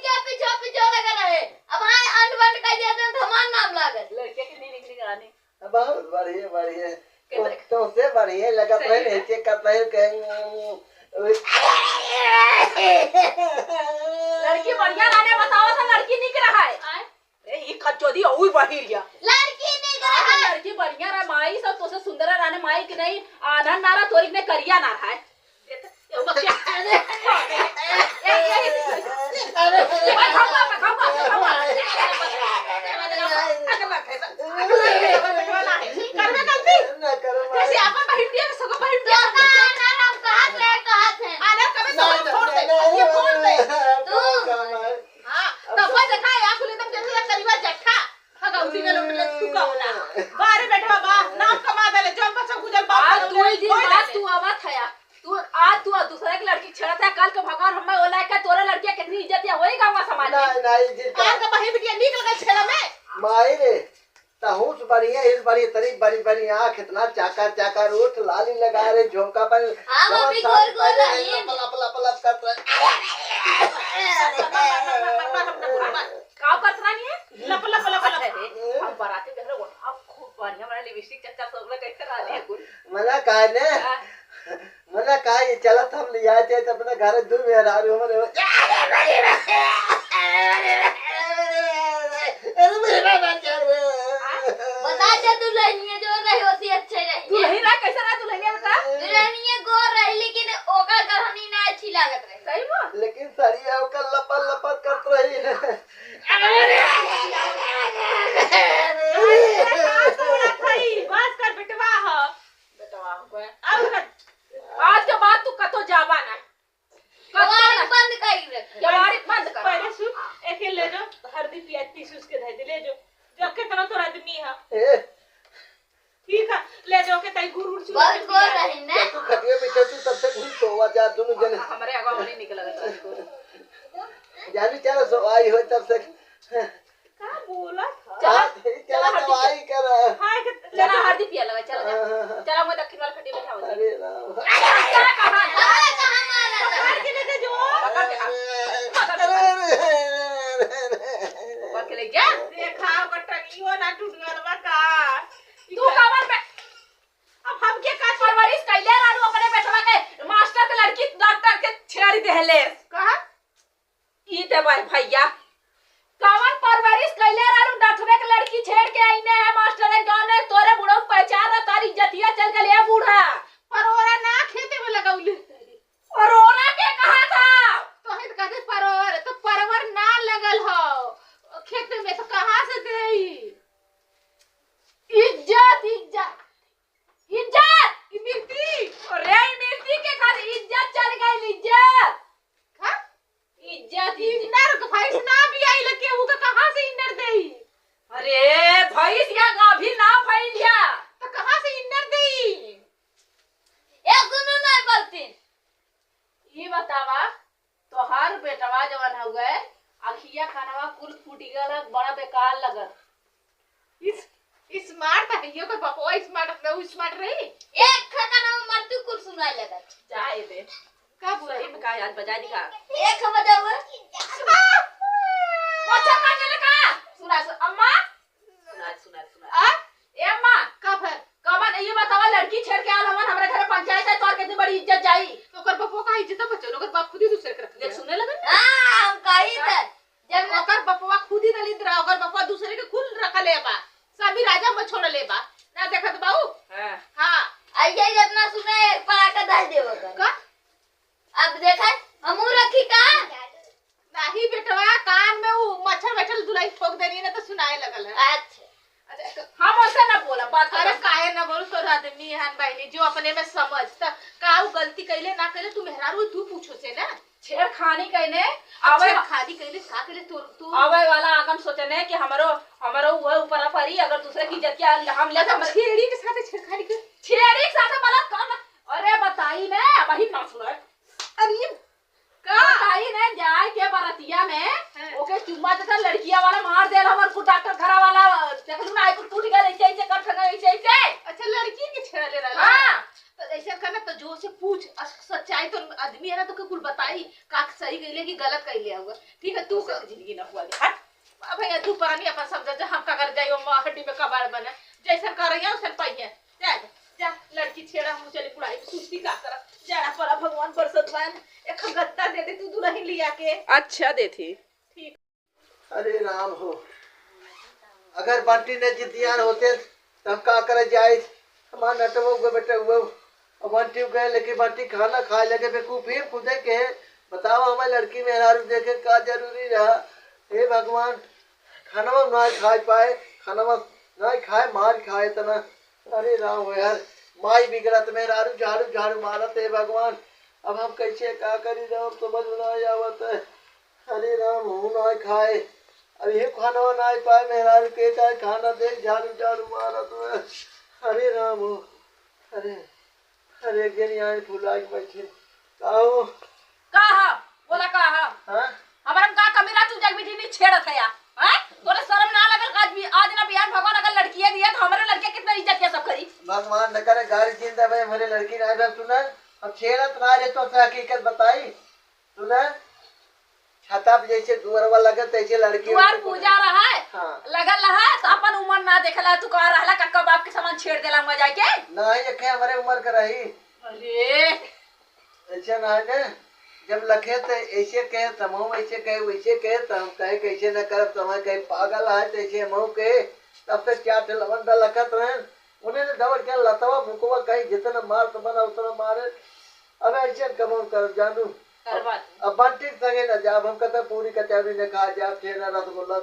लड़कियां पीछे पीछे लगा रहे अब हां अंड बंड कर दिया तो हमार नाम लागत लड़के की नहीं निकली करानी बहुत बढ़िया बढ़िया तो से बढ़िया लगत रहे नीचे करता है लड़की बढ़िया राने बताओ तो लड़की निक रहा है ए ई खचोदी ओई बहिरिया लड़की नहीं रहा लड़की बढ़िया रहा माई सब तो से सुंदर राने माई की नहीं आनंद नारा तोरी ने करिया ना रहा है दूसरे की लड़की छेड़ता है कल के भगवान हमें ओला के तोरे लड़कियां कितनी इज्जत है वही गांव समाज में नहीं माई रे तहूस बढ़िया इस बड़ी तरी बड़ी बड़ी आँख इतना चाका चाका रोट लाली लगा रहे झोंका पर काम करता नहीं है लप लप लप लप अब बाराती देख रहे हो अब खूब बढ़िया वाला लिपस्टिक चक्का सब लोग कैसे करा लिए कुल मना काहे ने मना काहे चलत हम ले आए थे अपने घर दूर में हरा रहे हो बता दे दुल्हनिया जो रही होती अच्छे रही दुल्हन रहा कैसा रहा दुल्हनिया बता दुल्हनिया गोर रही लेकिन ओकर गहनी ना अच्छी लागत रही सही में लेकिन सरिया ओकर लपल लपल करत रही है बस कर बेटवा हो आज के बाद तू कतो जावा ना कवाड़ी बंद कर रख कवाड़ी बंद कर पहले सुन एक ले जो हल्दी प्याज पीस उसके धर दे ले जो जो कितना तो आदमी है ठीक है ले जाओ के तई गुरु उड़ बहुत गोर रही ना तू खटिए बैठे तू तब से घुस सोवा जा दोनों जने हमारे आगा नहीं निकल लगा जानी चलो सो आई हो तब से का बोला था चला दवाई कर हां चला हल्दी पिया लगा चला चला मैं दक्षिण वाला खटी बैठा हूं अरे राम कहां मारा पकड़ के ले जो ऊपर के ले जा देखाओ कटनियो ना टूट गल बा का तू कमर पे अब हम के का परवरिश कैले रानू अपने बेटवा के मास्टर के लड़की डॉक्टर के छेड़ी देले कहा ई ते भाई भैया कवन परवरिश कैले रानू डॉक्टर के लड़की छेड़ के आईने है मास्टर ने गाने तोरे बुढ़ो पहचान तारी इज्जतिया चल गले बूढ़ा परोरा ना खेते में लगाउले कोरोना के कहा था तो है कहते परवर तो परवर ना लगल हो खेत में तो कहां से देई इज्जत इज्जत इज्जत मिर्ती अरे मिर्ची के खाली इज्जत चल गई इज्जत का इज्जत इन्नर का भाई ना भी आई लगे वो का कहां से इन्नर देई अरे भैंस या गाभी ना फैलिया तो कहां से इन्नर देई एक दोनों नहीं बोलती ये बतावा तोहार बेटवा जवन हो गए अखिया खानवा कुल फूटी गल बड़ा बेकार लगत स्मार्ट है यो का बपवा स्मार्ट है वो स्मार्ट रही एक खका नाम मर्तू कुल सुनाई लगत जाए दे का बोला सही में का याद बजा दी का एक बजा हुआ अच्छा करने लगा सुना अम्मा सुना आ ए अम्मा का फिर कवन ये बतावा लड़की छेड़ के आल हमन हमरे घर पंचायत है तोर कितनी बड़ी इज्जत जाई तो कर बपवा का इज्जत बचो ओकर बाप खुद ही दूसरे के रख देख सुनने लगन हां हम कही त जब ओकर बपवा खुद ही दलित रहा ओकर बपवा दूसरे के खुल रख ले बा सभी राजा में छोड़ ले बा ना देखत बाऊ हां हां आइए जितना सुने पड़ाका दाल देव का अब देखा हमू रखी का नहीं बेटवा कान में वो मच्छर बैठल दुलाई ठोक देनी ना तो सुनाए लगल है अच्छा अच्छा हम ऐसे ना बोला बात अरे कर काहे ना बोल तो आदमी हन बहनी जो अपने में समझ त का वो गलती कैले ना कैले तू मेहरारू तू पूछो से ना छेड़खानी कहने आवे आवे खादी कैले का कैले तू आवे वाला आगम सोचने कि हमरो वो ऊपर परी अगर दूसरे की इज्जत क्या हम ले मतलब छेड़ी के साथ छेड़खानी के छेड़ी के साथ मदद कर अरे बताई ने वही ना सुना अरे का बताई ने जाए के बरतिया में हाँ। ओके चुम्मा देता लड़किया वाला मार दे हमर को डॉक्टर घरा वाला देखलू ना को टूट गए ऐसे कर सके ऐसे अच्छा लड़की के छेड़ा ले रहा हां तो ऐसा करना तो जो से पूछ सच्चाई तो आदमी है ना तो कुल बताई का सही कहले कि गलत कहले होगा ठीक है तू के जिंदगी न हुआ हट अब भैया तू पानी अपन समझ जा हम का कर जाइयो हड्डी में कबाड़ बने जैसे कर रही है उसे पाइए जा जा लड़की छेड़ा हम चले पुराई सुस्ती का कर जाना पड़ा भगवान बरसत बन एक गत्ता दे दे तू दुल्हन लिया के अच्छा देती ठीक अरे राम हो, अगर बंटी ने जिद्दियान होते तो हम का करे जाए। हमारा नटवा हुआ बेटा हुआ और बंटी गए, लेकिन बंटी खाना खाए लगे बेकूफी खुदे के। बताओ हमारी लड़की में हारू देखे का जरूरी रहा। हे भगवान, खाना ना खाए पाए, खाना ना खाए मार खाए तना। अरे राम हो यार, माई बिगड़त में हारू झाड़ू झाड़ू मारत। हे भगवान, अब हम कैसे का करी राम समझ में ना आवत है। अरे राम हूँ ना खाए, अब ये खाना ना पाए मेहरारू के का खाना देख झाड़ू झाड़ू मारा तो। अरे राम हो, अरे अरे गेनिया फुला के बैठे काहो कहा बोला कहा हाँ हमारा का कमीना तू जग बिठी नहीं छेड़त है यार हैं तोरे शर्म ना लगल आज भी आज ना बियान भगवान अगर लड़कियां दिया तो हमारे लड़के कितना इज्जत के सब करी। भगवान न करे गाड़ी जिंदा भाई हमारे लड़की ना आए सुना। अब छेड़त ना रे तो हकीकत बताई सुना। छाता पे जैसे दुआरवा लगे तैसे लड़की द्वार पूजा रहा है हाँ लगल रहा है तो अपन उम्र ना देखला तू कह रहला कक्का बाप के सामान छेड़ देला मजा के ना ही रखे हमारे उम्र का रही। अरे ऐसा ना है ना, जब लखे तो ऐसे कहे तम ऐसे कहे वैसे कहे तो हम कहे कैसे न करब तुम्हें कहे पागल है तैसे हम कहे। तब तक क्या लवंडा लखत रहे उन्हें डबल क्या लतवा मुकवा कहीं जितना मार तो बना उतना मारे। अब ऐसे कम कर जानू अब बंटी संगे न जाब हम कहते पूरी कचौरी न खा जाब ठेना रसगुल्ला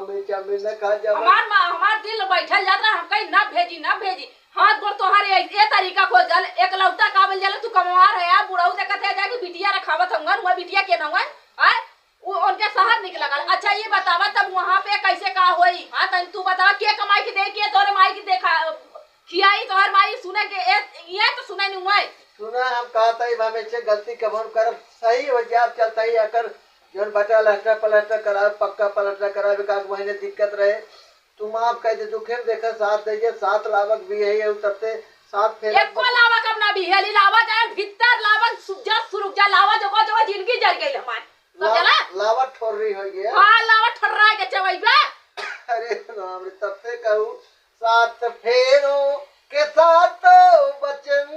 मिर्चा न खा जाब। हमार दिल बैठल जाता हम कहीं ना भेजी हाथ गोड़ तोहारे ये तरीका खोज जल एक लौटा काबल जल तू कमवा रहे है बुढ़ऊ देखत है जाके बिटिया रखावत होंगे वो बिटिया के ना है वो उनके शहर निकल गल। अच्छा ये बतावा तब वहां पे कैसे का होई। हां तन तू बता के कमाई के दे के तोरे माई की देखा खियाई तोहर माई सुने के ये तो सुने नहीं हुआ सुना। हम कहता ही हमेशा गलती कबूल कर सही हो जाब चलता ही अकर जोन बटा लहटा पलटा करा पक्का पलटा करा का महीने दिक्कत रहे तुम आप कह दे दुखे देखा साथ दे साथ लावक भी है उतरते साथ फेर एक को लावक अपना भी हेली लावा जाए भीतर लावक सुजा सुरुजा लावा जो जिंदगी जल गई हमार तो चला लावा ठोरी हो गया। हां लावा ठर्रा के चवैबे। अरे राम रे तब से कहूं साथ फेरो के साथ बचन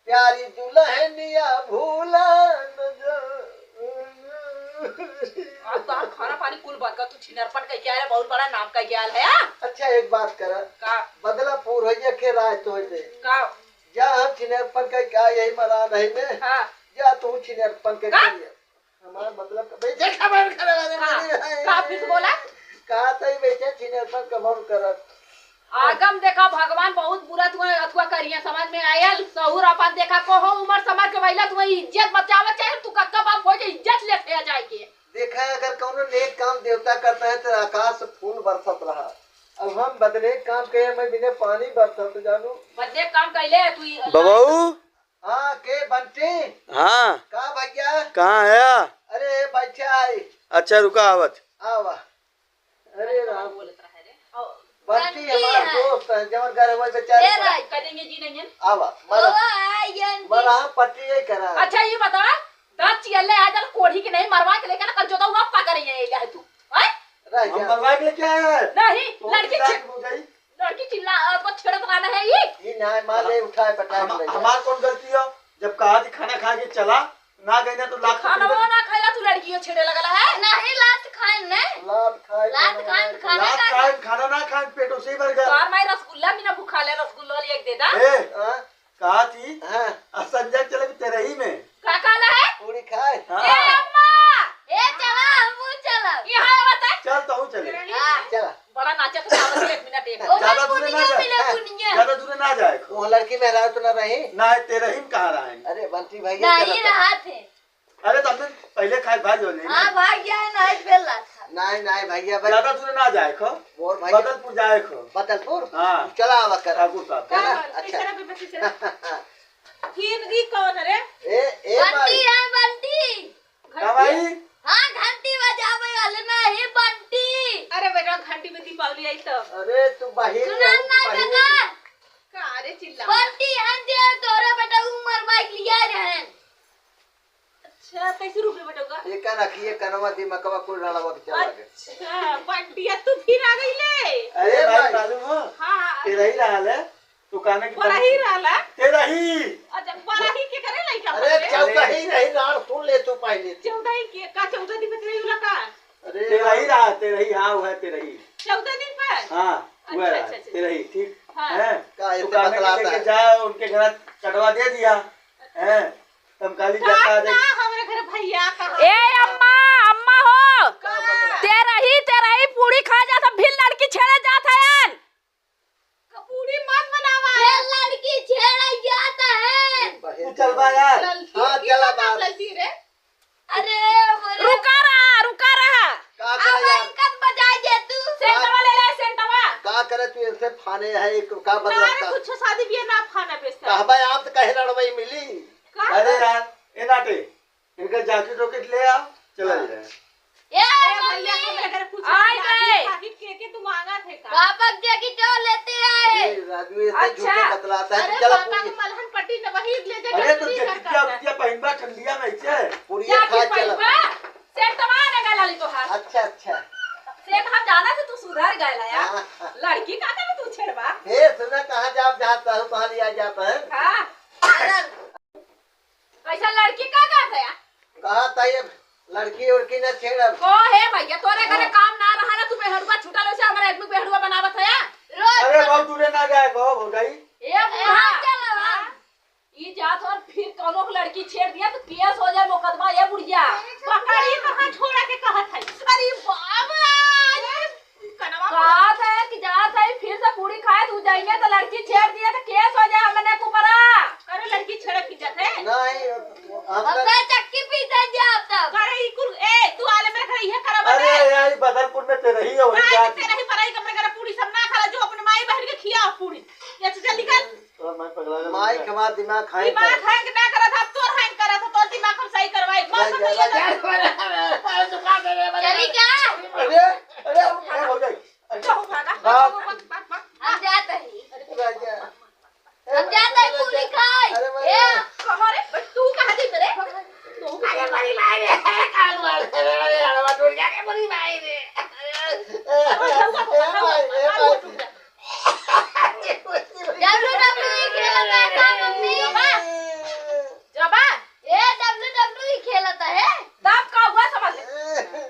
प्यारी दुल्हनिया भूला न जा। अब तो खाना पानी कुल बंद कर तू छिनरपन कह के आया बहुत बड़ा नाम कह के आया है। अच्छा एक बात कर का बदलापुर हो ये के राज तो दे का जा हम छिनरपन कह क्या यही मरा नहीं में हां जा तू छिनरपन कह के हमारा मतलब बेचे खबर करे वाले का फिर बोला कहा तई बेचे छिनरपन कमौन करत आगम देखा भगवान बहुत बुरा तुम्हें अथवा करिया समझ में आयल सहूर अपन देखा को हो उम्र समझ के वैला तुम्हें इज्जत बचावे चाहिए तू कक्का बाप हो के इज्जत लेते जाए के देखा अगर कौनो नेक काम देवता करता है तो आकाश से फूल बरसत रहा। अब हम बदले काम कहे मैं बिना पानी बरसत जानू बदले काम कैले तू बबू हाँ के बंटी हाँ का भैया कहाँ आया? अरे बैठा है अच्छा रुका आवत। आवा। अरे राम बोलत रहा रे बंटी बंटी हमारा है। दोस्त है जवन घर है बेचारे ये राज करेंगे जी नहीं है। आवा आयन मरा पट्टी ही करा। अच्छा ये बता दांत चिल्ले आ जल कोढ़ी के नहीं मरवा के लेकर कल जोता आप का करेंगे ये है तू हैं रह हम जा बनवा के लेके आए हैं नहीं तो लड़की लाख हो गई। लड़की चिल्ला को छेड़त रहना है ये ना मार ले उठाए पटाए ले जा। हमार कौन गलती हो जब कहा थी खाना खा के चला ना गई ना तो लाख खाना ना खाएला तू लड़की छेड़े लगला है नहीं लात खाए ने लात खाए लात खाए खाना लाख का खाए खाना ना खाए पेट उसे ही भर गया। तोर माई रसगुल्ला भी ना भूखा ले रसगुल्ला एक दे दा ए हाँ कहा थी हाँ संजय चले तेरे ही में का काला है पूरी खाए ए हाँ अम्मा ए चला हम चला यहाँ बता चल तो हूँ चले चला बड़ा नाचा तो आवत एक मिनट एक ओ ज्यादा मैं दूर ना कुनिया जाए। मिले कुनिया ज्यादा दूर ना जाए वो लड़की में रहा तो ना रही। ना है तेरे ही में कहाँ रहा है। अरे बंटी भैया नहीं रहा थे अरे तुमने पहले खाए भाई जो नहीं हां भाग गया है नहीं बेला था नहीं नहीं भैया ज्यादा दूर ना जाए खो बोल भैया बदलपुर जाए खो बदलपुर हाँ चला आवा कर ठाकुर साहब चला तीसरा अच्छा पे तीसरा हिंदी कौन रे ए बंटी भाई है बंटी कमाई हां घंटी बजावे वाले नहीं बंटी अरे बेटा घंटी में दीपावली आई तो अरे तू बाहिर सुना ना काका का रे चिल्ला बंटी हम दे तोरे बेटा उमर माइक लिया रहन अच्छा कैसे रुपए बटोगा? ये का रखिए कनवा दिमकवा कुल रड़वा के चला गए। अच्छा बंटिया तू फिर आ गई ले। अरे भाई। भाई मालूम हो हाँ तेरा ही रहल है तू कहने की बड़ा ही रहला। तेरा ही अच्छा बड़ा ही के करे लइका? अरे चौदह ही नहीं राण सुन ले तू पहले। 14 के का 14 दिन में रही का? अरे तेरा ही रहा तेरा ही हाँ हुआ तेरा ही 14 दिन पर? हाँ हुआ अच्छा, रहा अच्छा, अच्छा। तेरा ही ठीक हाँ। है का तू ऐसे कहने बतलाता की लेके है। जा उनके घर कटवा दे दिया है तुम काली जाता का आ ना जाएगी हमरे घर भैया कहा? ए अम्मा अम्मा हो का बतला? तेरा ही पूरी खा जाता फिर लड़की छेड़े जात है पूरी मत बनावा। ये लड़की छेड़ा जाता है। तू चल बा यार हाँ, चला बात। ललती रे। अरे बोले रुका रहा का करे अब यार? इनका बजा दे तू। सेंटवा ले ले सेंटवा का करे तू ऐसे फाने है एक का ना बतला रे कुछ शादी भी ना खाना बेचता। कहबा आम तो कहे रड़वई मिली। का? अरे यार ए नाटे इनका जैकेट रॉकेट ले आओ चला जाए ये भैया को मम्मी मेरे घर पूछ आई गए। के तू मांगा थे का? पापा के की तो लेते आए। अरे राजू ऐसे अच्छा। झूठे बतलाता है। अरे चलो पापा के मलहन पट्टी न वही ले जा। अरे तू जैकेटिया उटिया पहनबा ठंडिया में ऐसे पुड़िया खा चल। सेंटवा ने गला ली तो हाथ अच्छा अच्छा। सेंट हम जाना से तू सुधर गइला यार हाँ, हाँ। लड़की का में तू छेड़वा हे सुना कहाँ जाप जाता है कहाँ लिया जाता है। हां कैसा लड़की का था यार कहा था ये लड़की उड़की न छेड़। को है भैया तोरे घरे काम ना रहा ना तू बेहरुआ छुटल से हमारे आदमी बेहरुआ बनावत है अरे बहुत दूरे ना गए कहो हो गई ए बुढ़ा चलो ई जात और फिर कोनो को लड़की छेड़ दिया तो केस हो जाए मुकदमा ये बुढ़िया पकड़ी कहां छोड़ा के कहत है? अरे बाबा कनवा बात है कि जात है फिर से पूरी खाए तू जाइए तो लड़की छेड़ दिया तो केस हो जाए हमने को परा अरे लड़की छेड़े फिजत है। नहीं अब हम मैं चक्की पीछे जा तब। अरे ई कुल ए तू आले मेरे घर ये करा अरे बने। यार बदलपुर में तेरा ही है वही नहीं जात तेरा ही पराई कमरे घर पूरी सब ना खा जो अपने माई बहन के खिया पूरी। ये से जल्दी कर। तो मैं पगला गया माई कमा दिमाग खाए दिमाग हैंग ना करा था तोर हैंग करा था तोर दिमाग हम सही करवाई। मत चली क्या? अरे अरे हो गई हम जाते हैं। राजा हम जाते हैं पूरी खाए। अरे मैं- ए कहां रे तू कहां दी मेरे? तू अरे बड़ी भाई रे काल मार अरे हलवा टूट गया के बड़ी भाई रे। WWE खेलता है ना मम्मी? जबा ये WWE खेलता है। तब का हुआ समझ ले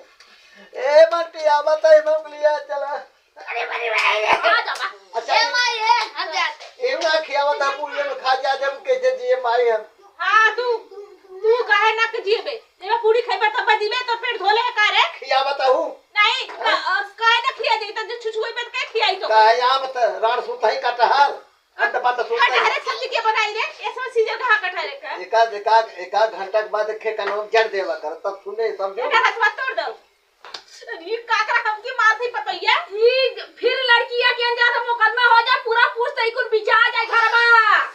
ए बंटिया बताई मंगलिया चला। अरे बड़ी भाई रे। आ जबा अच्छा ए माई है हम जाते। एवं ना खियावता पुड़िया में खा जा जब कैसे जिए माई हम। हां तू काहे ना के जीबे? जेबे पूरी खाइबे तब जीबे तो पेट धोले का रे? खियावता हूँ नहीं काहे ना खिया जाई त छुछुई पे के खियाई तो? का यहाँ मत राण सुता ही कटहल अंत बंद सुता अरे सब्जी के बनाई रे? ऐसा सीजन कहां कठा रे का? एकाध घंटा के बाद खे कनो जड़ देवा कर तब सुने समझो। एका हाथवा तोड़ दो। ये काकरा हमकी मार थी पतैया। ई फिर लड़किया के अंदर से मुकदमा हो जाए पूरा पूछते ही कुल बिचा जाए घरवा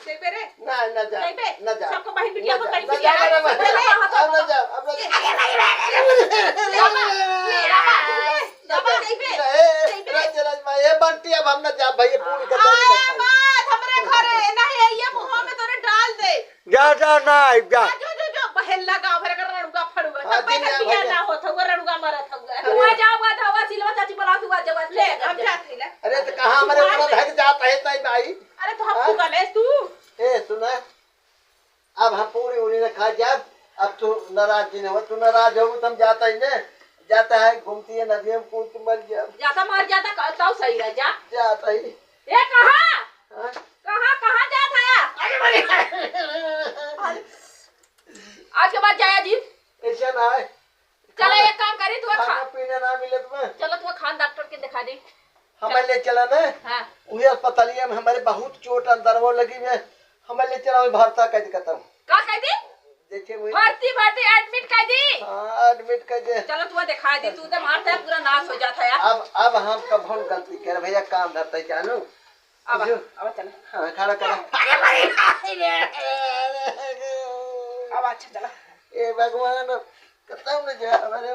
देबे रे? ना न जा देबे? न जा सबको बहन बिटिया को करी न बिटिया। जा अब न जा अब न दबा देबे। जा ये बंटी अब हम न जा भाई पूरी का आए बात हमरे घरे नहीं ये मुंह में तोरे डाल दे। जा जा ना जा जो बहन लगा फिर कर रड़ुगा फड़ुगा हाँ, तब पे दिन है बिया भैया। ना होत वो रड़ुगा मरत होगा। तू आ जाओगा तो हवा सिलवा चाची बोला तू आ जाओगा ले हम जाते ले। अरे तो कहाँ हमारे ऊपर धक जाता है तई भाई। अरे तो हम फुगल है तू। ए सुना अब हम पूरी उड़ी ने खा जाब। अब तू नाराज जी ने हो तू नाराज हो तुम जाता ही ने जाता है घूमती है नदियों में कूद के मर जा जाता मार जाता तो सही रह जा जाता ही ए कहां हाँ? कहां जात है आज के बाद जाया जी ऐसा ना है चलो एक काम करी तू खाना खा पीना ना मिले तुम्हें चलो तू खान डॉक्टर के दिखा दे हमें ले चला ना हां वही अस्पतालिया में हमारे बहुत चोट अंदर वो लगी में हमें ले चला वही भरता कर देता हूँ का कह दी देखे वही भर्ती एडमिट कर दी हाँ एडमिट कर दे चलो तू दिखा दी तू तो मारता है पूरा नाश हो जाता है यार अब हम कब हम गलती कर भैया काम धरते है जानू अब जो। चल हाँ खड़ा करा अब अच्छा चला ए भगवान खत्म न जा अरे